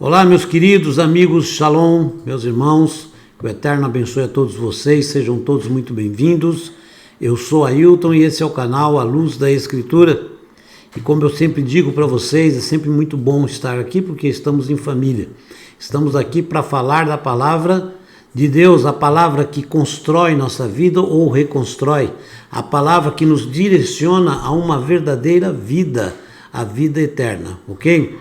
Olá, meus queridos amigos, Shalom, meus irmãos, que o Eterno abençoe a todos vocês, sejam todos muito bem-vindos. Eu sou Ailton e esse é o canal A Luz da Escritura. E como eu sempre digo para vocês, é sempre muito bom estar aqui porque estamos em família. Estamos aqui para falar da palavra de Deus, a palavra que constrói nossa vida ou reconstrói, a palavra que nos direciona a uma verdadeira vida, a vida eterna, ok?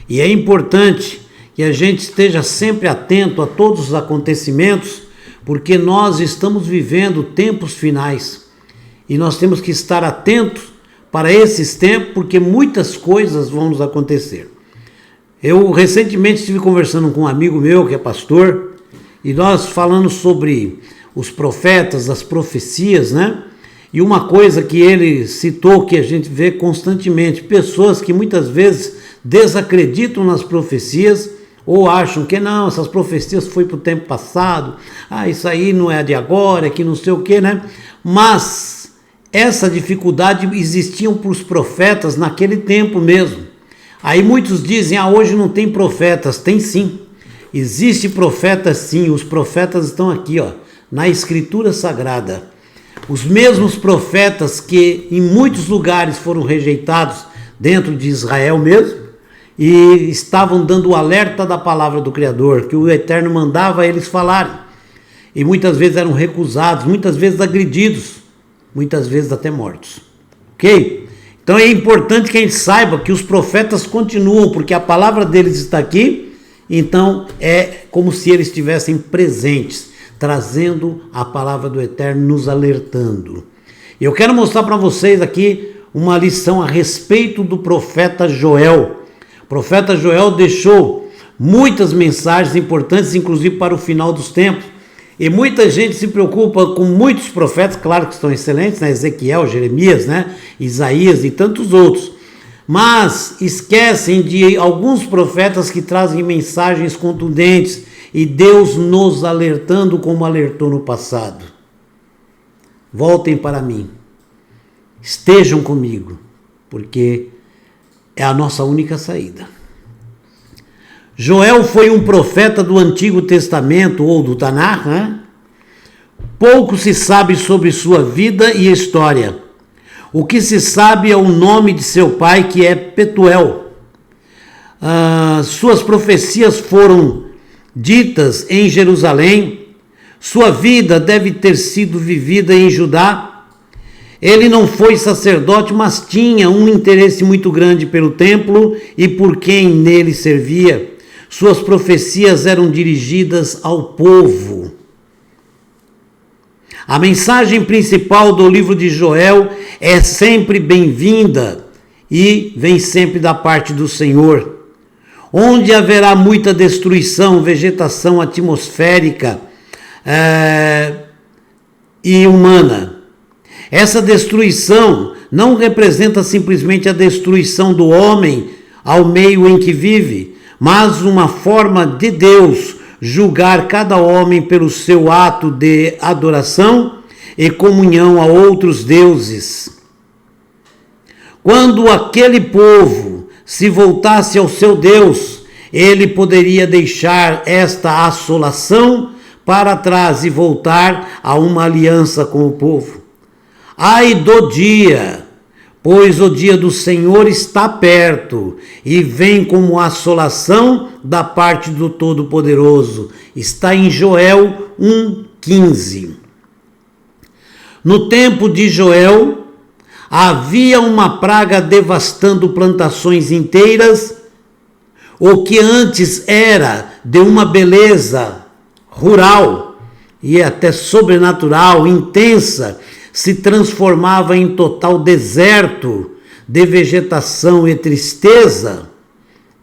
E é importante que a gente esteja sempre atento a todos os acontecimentos, porque nós estamos vivendo tempos finais e nós temos que estar atentos para esses tempos, porque muitas coisas vão nos acontecer. Eu recentemente estive conversando com um amigo meu que é pastor e nós falando sobre os profetas, as profecias, né? E uma coisa que ele citou que a gente vê constantemente, pessoas que muitas vezes desacreditam nas profecias ou acham que não, essas profecias foi para o tempo passado, isso aí não é de agora, que não sei o que, né? Mas essa dificuldade existiam para os profetas naquele tempo mesmo. Aí muitos dizem, hoje não tem profetas. Tem sim, existe profeta sim, os profetas estão aqui, na Escritura Sagrada. Os mesmos profetas que em muitos lugares foram rejeitados dentro de Israel mesmo, e estavam dando o alerta da palavra do Criador, que o Eterno mandava eles falarem. E muitas vezes eram recusados, muitas vezes agredidos, muitas vezes até mortos. Ok? Então é importante que a gente saiba que os profetas continuam, porque a palavra deles está aqui, então é como se eles estivessem presentes, trazendo a palavra do Eterno, nos alertando. Eu quero mostrar para vocês aqui uma lição a respeito do profeta Joel. O profeta Joel deixou muitas mensagens importantes, inclusive para o final dos tempos. E muita gente se preocupa com muitos profetas, claro que estão excelentes, né? Ezequiel, Jeremias, né? Isaías e tantos outros. Mas esquecem de alguns profetas que trazem mensagens contundentes e Deus nos alertando como alertou no passado. Voltem para mim, estejam comigo, porque é a nossa única saída. Joel foi um profeta do Antigo Testamento ou do Tanar, né? Pouco se sabe sobre sua vida e história. O que se sabe é o nome de seu pai, que é Petuel. Suas profecias foram ditas em Jerusalém. Sua vida deve ter sido vivida em Judá. Ele não foi sacerdote, mas tinha um interesse muito grande pelo templo e por quem nele servia. Suas profecias eram dirigidas ao povo. A mensagem principal do livro de Joel é sempre bem-vinda e vem sempre da parte do Senhor. Onde haverá muita destruição, vegetação atmosférica e humana. Essa destruição não representa simplesmente a destruição do homem ao meio em que vive, mas uma forma de Deus julgar cada homem pelo seu ato de adoração e comunhão a outros deuses. Quando aquele povo se voltasse ao seu Deus, ele poderia deixar esta assolação para trás e voltar a uma aliança com o povo. Ai do dia, pois o dia do Senhor está perto e vem como assolação da parte do Todo-Poderoso. Está em Joel 1,15. No tempo de Joel, havia uma praga devastando plantações inteiras. O que antes era de uma beleza rural e até sobrenatural, intensa, se transformava em total deserto de vegetação e tristeza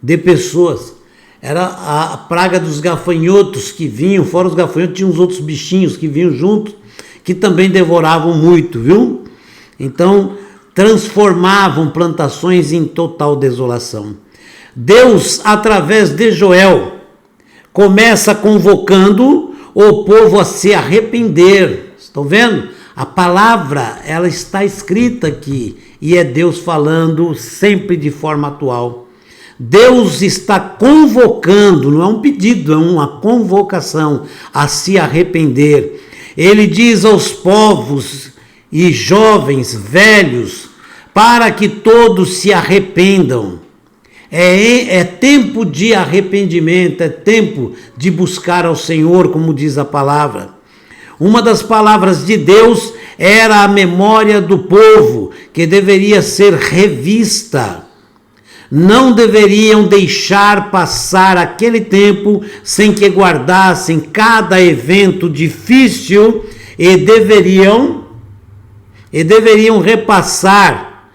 de pessoas. Era a praga dos gafanhotos que vinham, fora os gafanhotos tinha uns outros bichinhos que vinham junto, que também devoravam muito, viu? Então, transformavam plantações em total desolação. Deus, através de Joel, começa convocando o povo a se arrepender. Estão vendo? A palavra, ela está escrita aqui e é Deus falando sempre de forma atual. Deus está convocando, não é um pedido, é uma convocação a se arrepender. Ele diz aos povos e jovens, velhos, para que todos se arrependam. É tempo de arrependimento, é tempo de buscar ao Senhor, como diz a palavra. Uma das palavras de Deus era a memória do povo, que deveria ser revista. Não deveriam deixar passar aquele tempo sem que guardassem cada evento difícil e deveriam repassar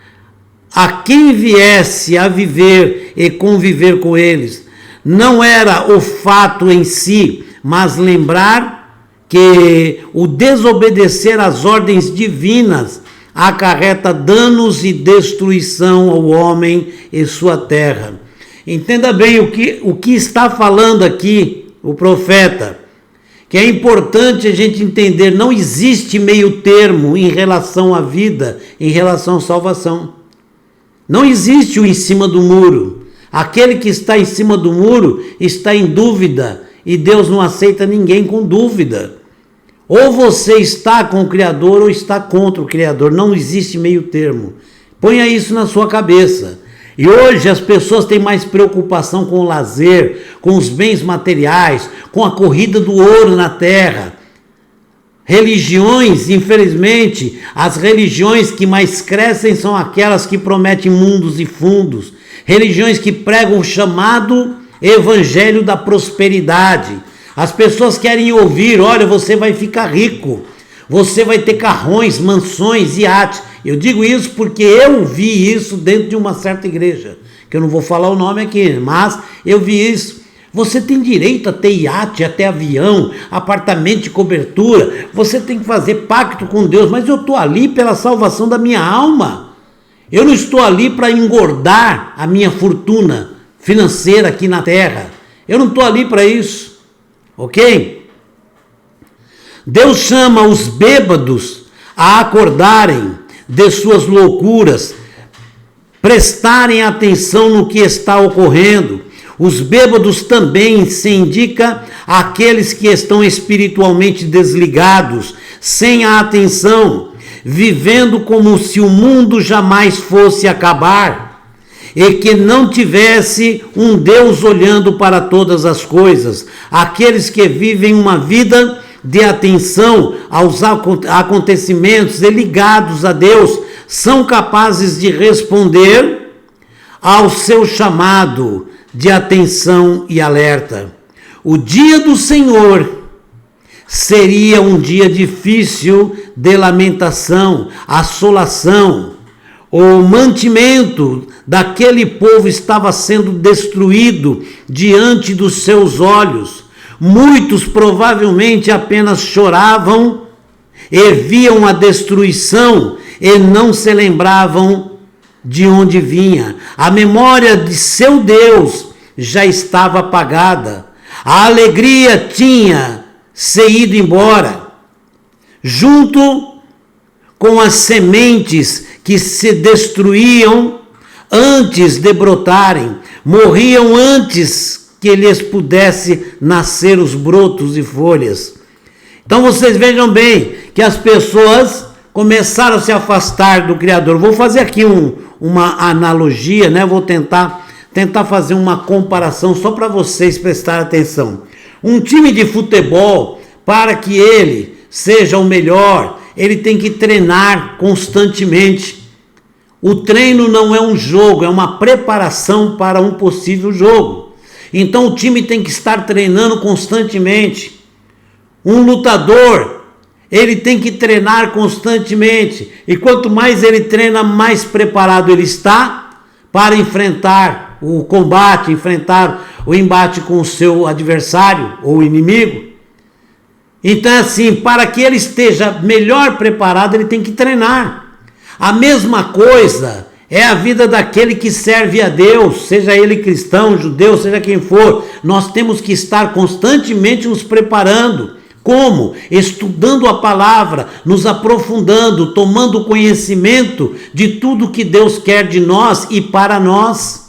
a quem viesse a viver e conviver com eles. Não era o fato em si, mas lembrar que o desobedecer às ordens divinas acarreta danos e destruição ao homem e sua terra. Entenda bem o que está falando aqui o profeta, que é importante a gente entender, não existe meio termo em relação à vida, em relação à salvação. Não existe o em cima do muro. Aquele que está em cima do muro está em dúvida e Deus não aceita ninguém com dúvida. Ou você está com o Criador ou está contra o Criador. Não existe meio termo. Ponha isso na sua cabeça. E hoje as pessoas têm mais preocupação com o lazer, com os bens materiais, com a corrida do ouro na terra. Religiões, infelizmente, as religiões que mais crescem são aquelas que prometem mundos e fundos. Religiões que pregam o chamado evangelho da prosperidade. As pessoas querem ouvir, olha, você vai ficar rico, você vai ter carrões, mansões, iates. Eu digo isso porque eu vi isso dentro de uma certa igreja, que eu não vou falar o nome aqui, mas eu vi isso. Você tem direito a ter iate, a ter avião, apartamento de cobertura. Você tem que fazer pacto com Deus, mas eu estou ali pela salvação da minha alma. Eu não estou ali para engordar a minha fortuna financeira aqui na terra. Eu não estou ali para isso, ok? Deus chama os bêbados a acordarem de suas loucuras, prestarem atenção no que está ocorrendo. Os bêbados também se indica àqueles que estão espiritualmente desligados, sem a atenção, vivendo como se o mundo jamais fosse acabar e que não tivesse um Deus olhando para todas as coisas. Aqueles que vivem uma vida de atenção aos acontecimentos e ligados a Deus são capazes de responder ao seu chamado de atenção e alerta. O dia do Senhor seria um dia difícil de lamentação, assolação. O mantimento daquele povo estava sendo destruído diante dos seus olhos. Muitos provavelmente apenas choravam e viam a destruição e não se lembravam de onde vinha. A memória de seu Deus já estava apagada. A alegria tinha se ido embora, junto com as sementes que se destruíam antes de brotarem, morriam antes que lhes pudesse nascer os brotos e folhas. Então vocês vejam bem que as pessoas começaram a se afastar do Criador. Vou fazer aqui uma analogia, né? Vou tentar fazer uma comparação só para vocês prestarem atenção. Um time de futebol, para que ele seja o melhor, ele tem que treinar constantemente. O treino não é um jogo, é uma preparação para um possível jogo. Então o time tem que estar treinando constantemente. Um lutador, ele tem que treinar constantemente. E quanto mais ele treina, mais preparado ele está para enfrentar o combate, enfrentar o embate com o seu adversário ou inimigo. Então, assim, para que ele esteja melhor preparado, ele tem que treinar. A mesma coisa é a vida daquele que serve a Deus, seja ele cristão, judeu, seja quem for. Nós temos que estar constantemente nos preparando. Como? Estudando a palavra, nos aprofundando, tomando conhecimento de tudo que Deus quer de nós e para nós.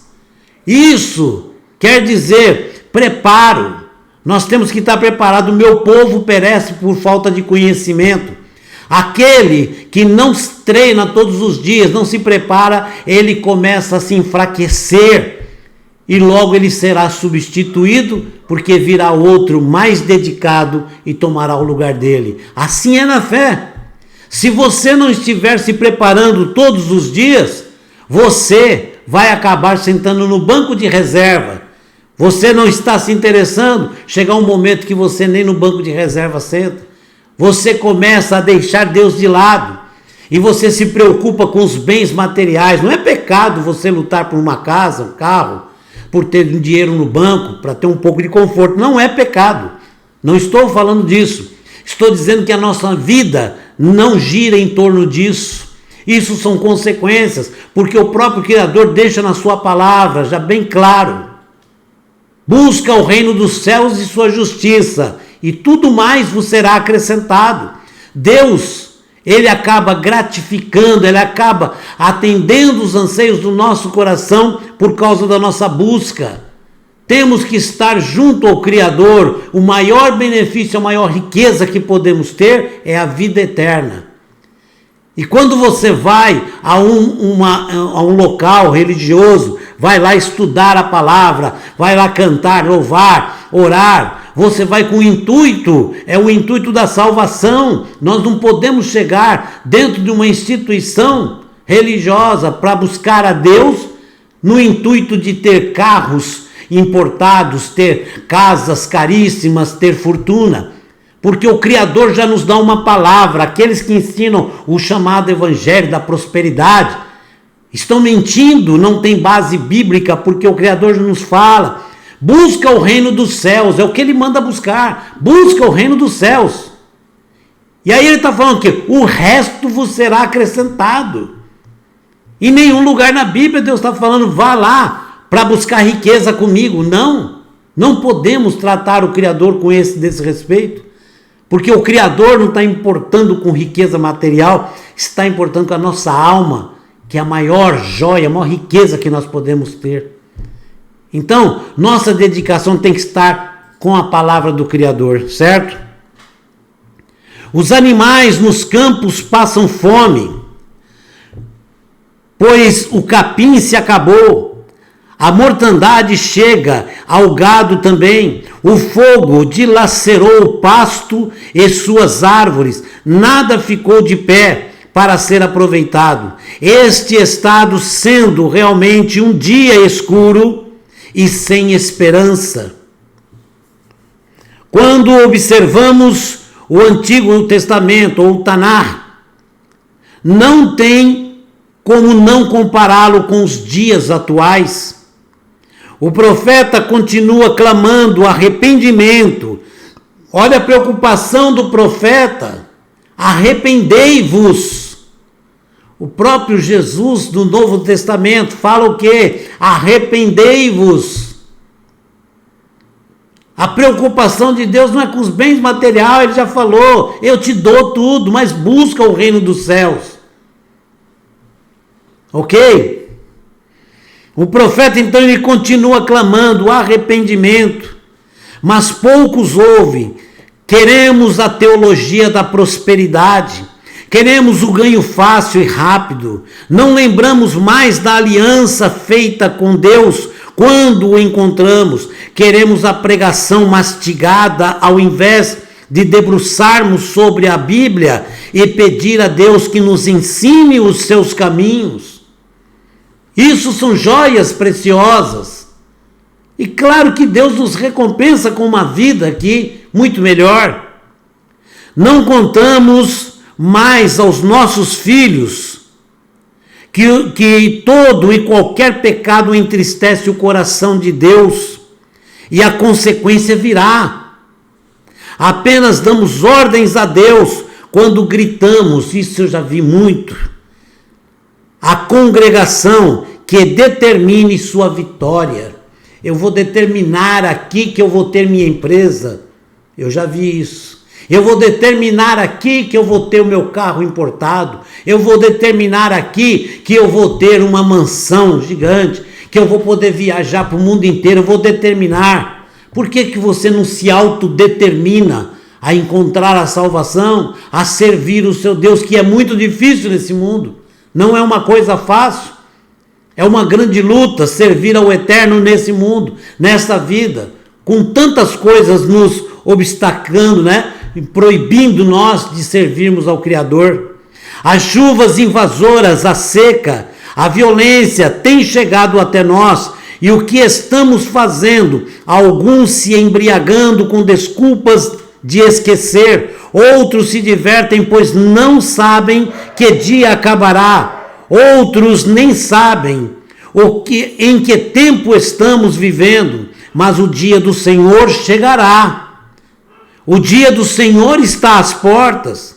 Isso quer dizer preparo. Nós temos que estar preparados. O meu povo perece por falta de conhecimento. Aquele que não treina todos os dias, não se prepara, ele começa a se enfraquecer. E logo ele será substituído, porque virá outro mais dedicado e tomará o lugar dele. Assim é na fé. Se você não estiver se preparando todos os dias, você vai acabar sentando no banco de reserva. Você não está se interessando, chega um momento que você nem no banco de reserva senta. Você começa a deixar Deus de lado. E você se preocupa com os bens materiais. Não é pecado você lutar por uma casa, um carro, por ter dinheiro no banco, para ter um pouco de conforto. Não é pecado. Não estou falando disso. Estou dizendo que a nossa vida não gira em torno disso. Isso são consequências, porque o próprio Criador deixa na sua palavra, já bem claro. Busca o reino dos céus e sua justiça, e tudo mais vos será acrescentado. Deus, ele acaba gratificando, ele acaba atendendo os anseios do nosso coração por causa da nossa busca. Temos que estar junto ao Criador. O maior benefício, a maior riqueza que podemos ter é a vida eterna. E quando você vai a um local religioso, vai lá estudar a palavra, vai lá cantar, louvar, orar, você vai com o intuito, é o intuito da salvação. Nós não podemos chegar dentro de uma instituição religiosa para buscar a Deus no intuito de ter carros importados, ter casas caríssimas, ter fortuna. Porque o Criador já nos dá uma palavra. Aqueles que ensinam o chamado evangelho da prosperidade estão mentindo, não tem base bíblica, porque o Criador já nos fala. Busca o reino dos céus, é o que ele manda buscar. Busca o reino dos céus. E aí ele está falando que o resto vos será acrescentado. Em nenhum lugar na Bíblia Deus está falando, vá lá para buscar riqueza comigo. Não podemos tratar o Criador com desse respeito. Porque o Criador não está importando com riqueza material, está importando com a nossa alma, que é a maior joia, a maior riqueza que nós podemos ter. Então, nossa dedicação tem que estar com a palavra do Criador, certo? Os animais nos campos passam fome, pois o capim se acabou. A mortandade chega ao gado também. O fogo dilacerou o pasto e suas árvores. Nada ficou de pé para ser aproveitado. Este estado sendo realmente um dia escuro e sem esperança. Quando observamos o Antigo Testamento, ou o Tanar, não tem como não compará-lo com os dias atuais. O profeta continua clamando arrependimento. Olha a preocupação do profeta. Arrependei-vos. O próprio Jesus do Novo Testamento fala o quê? Arrependei-vos. A preocupação de Deus não é com os bens materiais, ele já falou, eu te dou tudo, mas busca o reino dos céus. Ok? O profeta, então, ele continua clamando arrependimento, mas poucos ouvem. Queremos a teologia da prosperidade, queremos o ganho fácil e rápido, não lembramos mais da aliança feita com Deus quando o encontramos, queremos a pregação mastigada ao invés de debruçarmos sobre a Bíblia e pedir a Deus que nos ensine os seus caminhos. Isso são joias preciosas. E claro que Deus nos recompensa com uma vida aqui muito melhor. Não contamos mais aos nossos filhos que todo e qualquer pecado entristece o coração de Deus e a consequência virá. Apenas damos ordens a Deus quando gritamos, isso eu já vi muito. A congregação que determine sua vitória. Eu vou determinar aqui que eu vou ter minha empresa. Eu já vi isso. Eu vou determinar aqui que eu vou ter o meu carro importado. Eu vou determinar aqui que eu vou ter uma mansão gigante. que eu vou poder viajar para o mundo inteiro, eu vou determinar. Por que você não se autodetermina a encontrar a salvação, a servir o seu Deus, que é muito difícil nesse mundo? Não é uma coisa fácil, é uma grande luta servir ao Eterno nesse mundo, nessa vida, com tantas coisas nos obstaclando, né? Proibindo nós de servirmos ao Criador. As chuvas invasoras, a seca, a violência tem chegado até nós, e o que estamos fazendo? Alguns se embriagando com desculpas de esquecer, outros se divertem, pois não sabem que dia acabará, outros nem sabem em que tempo estamos vivendo, mas o dia do Senhor chegará. O dia do Senhor está às portas,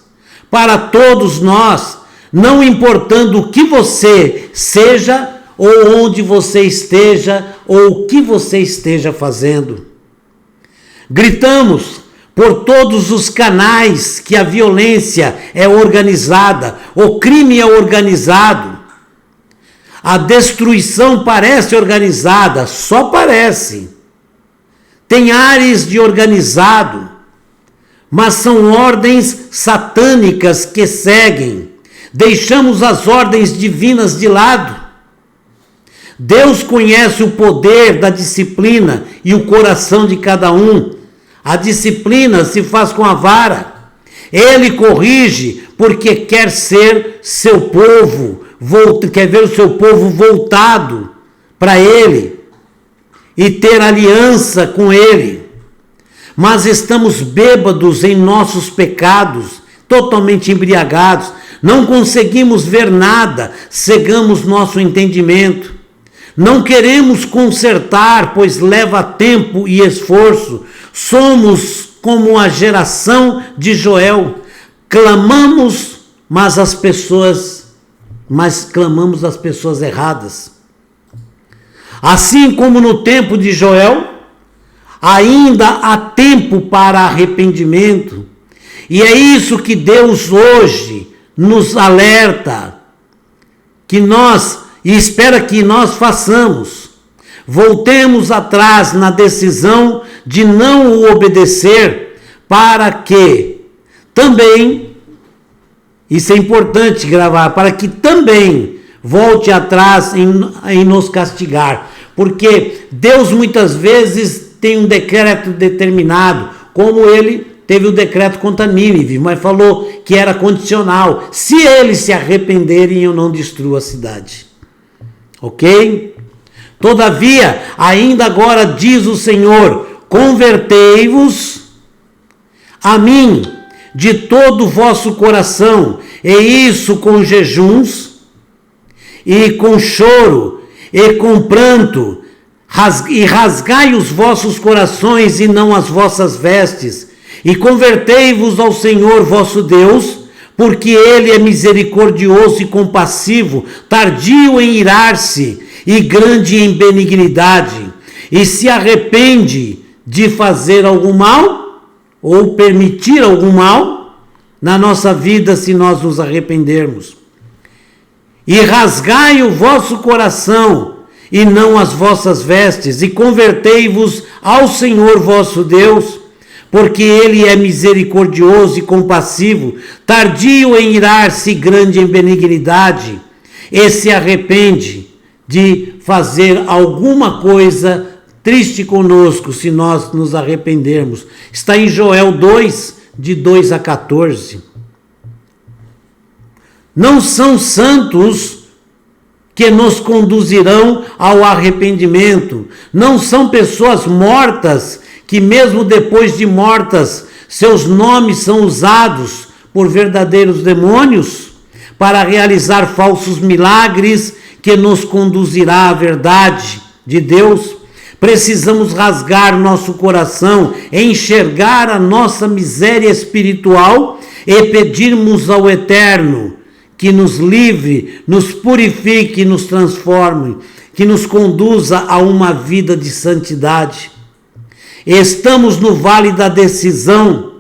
para todos nós, não importando o que você seja, ou onde você esteja, ou o que você esteja fazendo. Gritamos por todos os canais que a violência é organizada, o crime é organizado, a destruição parece organizada, só parece. Tem ares de organizado, mas são ordens satânicas que seguem. Deixamos as ordens divinas de lado. Deus conhece o poder da disciplina e o coração de cada um. A disciplina se faz com a vara. Ele corrige porque quer ser seu povo, quer ver o seu povo voltado para ele e ter aliança com ele. Mas estamos bêbados em nossos pecados, totalmente embriagados, não conseguimos ver nada, cegamos nosso entendimento. Não queremos consertar, pois leva tempo e esforço. Somos como a geração de Joel. Clamamos, mas clamamos as pessoas erradas. Assim como no tempo de Joel, ainda há tempo para arrependimento. E é isso que Deus hoje nos alerta, e espera que nós façamos. Voltemos atrás na decisão de não o obedecer, para que também, isso é importante gravar, para que também volte atrás em nos castigar. Porque Deus muitas vezes tem um decreto determinado, como ele teve o decreto contra Nínive, mas falou que era condicional. Se eles se arrependerem, eu não destruo a cidade. Ok? Todavia, ainda agora diz o Senhor, convertei-vos a mim de todo o vosso coração, e isso com jejuns, e com choro, e com pranto, e rasgai os vossos corações e não as vossas vestes, e convertei-vos ao Senhor vosso Deus, porque ele é misericordioso e compassivo, tardio em irar-se e grande em benignidade, e se arrepende de fazer algum mal, ou permitir algum mal na nossa vida, se nós nos arrependermos. E rasgai o vosso coração e não as vossas vestes, e convertei-vos ao Senhor vosso Deus, porque ele é misericordioso e compassivo, tardio em irar-se, grande em benignidade, e se arrepende de fazer alguma coisa triste conosco, se nós nos arrependermos. Está em Joel 2, de 2 a 14. Não são santos que nos conduzirão ao arrependimento, não são pessoas mortas que mesmo depois de mortas, seus nomes são usados por verdadeiros demônios para realizar falsos milagres que nos conduzirá à verdade de Deus. Precisamos rasgar nosso coração, enxergar a nossa miséria espiritual e pedirmos ao Eterno que nos livre, nos purifique, nos transforme, que nos conduza a uma vida de santidade. Estamos no vale da decisão,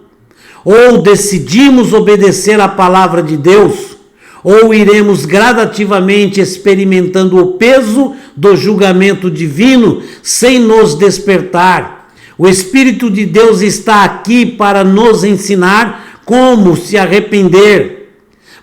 ou decidimos obedecer à palavra de Deus, ou iremos gradativamente experimentando o peso do julgamento divino sem nos despertar? O Espírito de Deus está aqui para nos ensinar como se arrepender,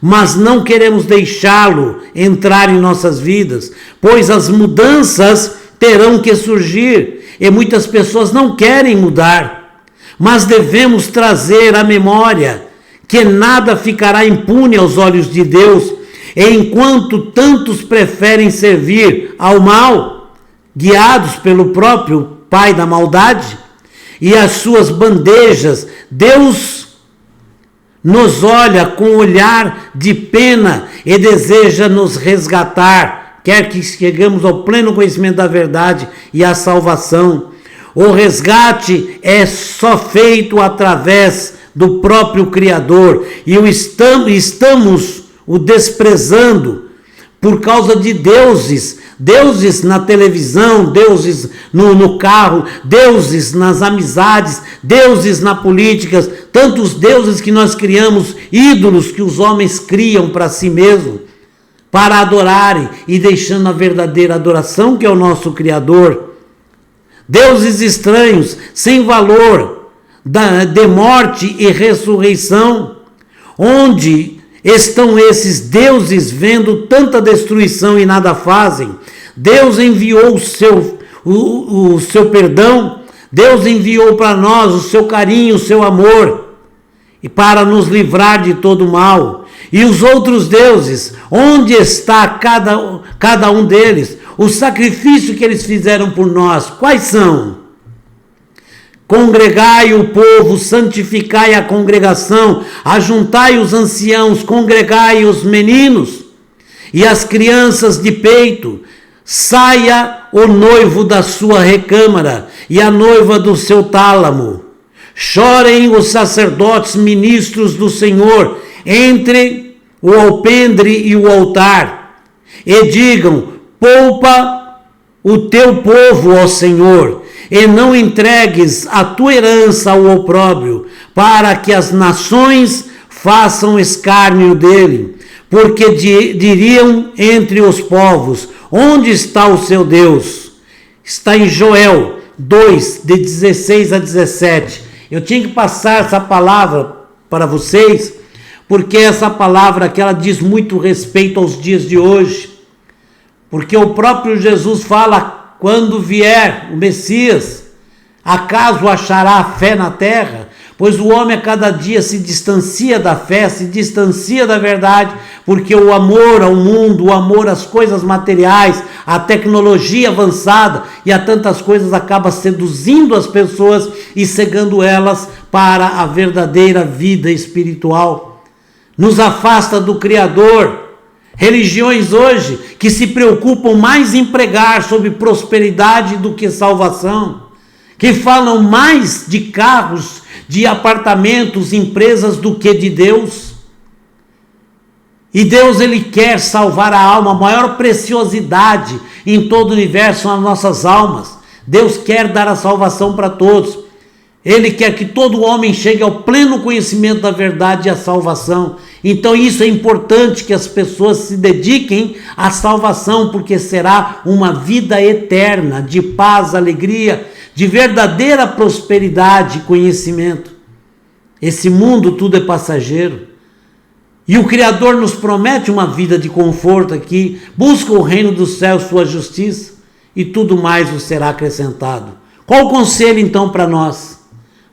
mas não queremos deixá-lo entrar em nossas vidas, pois as mudanças terão que surgir e muitas pessoas não querem mudar, mas devemos trazer à memória que nada ficará impune aos olhos de Deus, enquanto tantos preferem servir ao mal, guiados pelo próprio pai da maldade e as suas bandejas. Deus nos olha com olhar de pena e deseja nos resgatar, quer que chegamos ao pleno conhecimento da verdade e à salvação. O resgate é só feito através do próprio Criador, e estamos o desprezando por causa de deuses na televisão, deuses no carro, deuses nas amizades, deuses na política, tantos deuses que nós criamos, ídolos que os homens criam para si mesmos, para adorarem e deixando a verdadeira adoração, que é o nosso Criador. Deuses estranhos, sem valor, de morte e ressurreição. Onde estão esses deuses vendo tanta destruição e nada fazem? Deus enviou o seu perdão, Deus enviou para nós o seu carinho, o seu amor, e para nos livrar de todo mal. E os outros deuses, onde está cada um deles? O sacrifício que eles fizeram por nós, quais são? Congregai o povo, santificai a congregação, ajuntai os anciãos, congregai os meninos e as crianças de peito. Saia o noivo da sua recâmara e a noiva do seu tálamo. Chorem os sacerdotes, ministros do Senhor, entre o alpendre e o altar, e digam: poupa o teu povo, ó Senhor, e não entregues a tua herança ao opróbrio, para que as nações façam escárnio dele. Porque diriam entre os povos: onde está o seu Deus? Está em Joel 2, de 16 a 17. Eu tinha que passar essa palavra para vocês, porque essa palavra aqui, ela diz muito respeito aos dias de hoje. Porque o próprio Jesus fala: quando vier o Messias, acaso achará fé na terra? Pois o homem a cada dia se distancia da fé, se distancia da verdade, porque o amor ao mundo, o amor às coisas materiais, a tecnologia avançada e a tantas coisas acaba seduzindo as pessoas e cegando elas para a verdadeira vida espiritual. Nos afasta do Criador. Religiões hoje que se preocupam mais em pregar sobre prosperidade do que salvação, que falam mais de carros, de apartamentos, empresas do que de Deus. E Deus, ele quer salvar a alma, a maior preciosidade em todo o universo são as nossas almas. Deus quer dar a salvação para todos. Ele quer que todo homem chegue ao pleno conhecimento da verdade e à salvação. Então isso é importante, que as pessoas se dediquem à salvação, porque será uma vida eterna, de paz, alegria, de verdadeira prosperidade e conhecimento. Esse mundo tudo é passageiro. E o Criador nos promete uma vida de conforto aqui. Busca o reino dos céus, sua justiça, e tudo mais vos será acrescentado. Qual o conselho então para nós?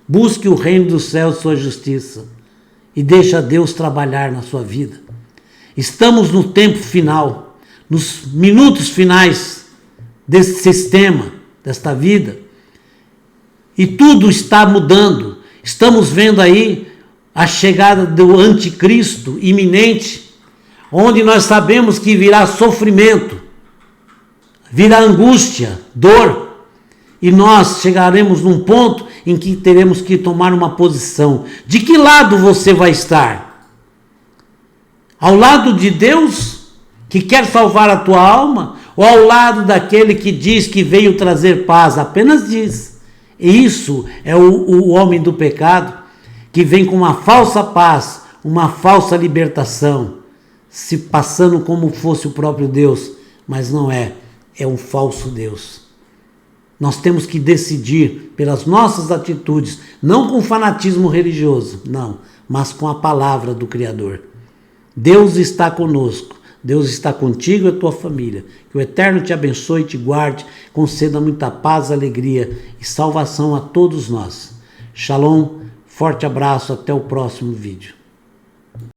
Busque o reino dos céus, sua justiça, e deixa Deus trabalhar na sua vida. Estamos no tempo final, nos minutos finais desse sistema, desta vida, e tudo está mudando. Estamos vendo aí a chegada do anticristo iminente, onde nós sabemos que virá sofrimento, virá angústia, dor, e nós chegaremos num ponto em que teremos que tomar uma posição. De que lado você vai estar? Ao lado de Deus, que quer salvar a tua alma, ou ao lado daquele que diz que veio trazer paz? Apenas diz. E isso é o homem do pecado, que vem com uma falsa paz, uma falsa libertação, se passando como fosse o próprio Deus, mas não é, é um falso Deus. Nós temos que decidir pelas nossas atitudes, não com fanatismo religioso, não, mas com a palavra do Criador. Deus está conosco, Deus está contigo e a tua família. Que o Eterno te abençoe e te guarde, conceda muita paz, alegria e salvação a todos nós. Shalom, forte abraço, até o próximo vídeo.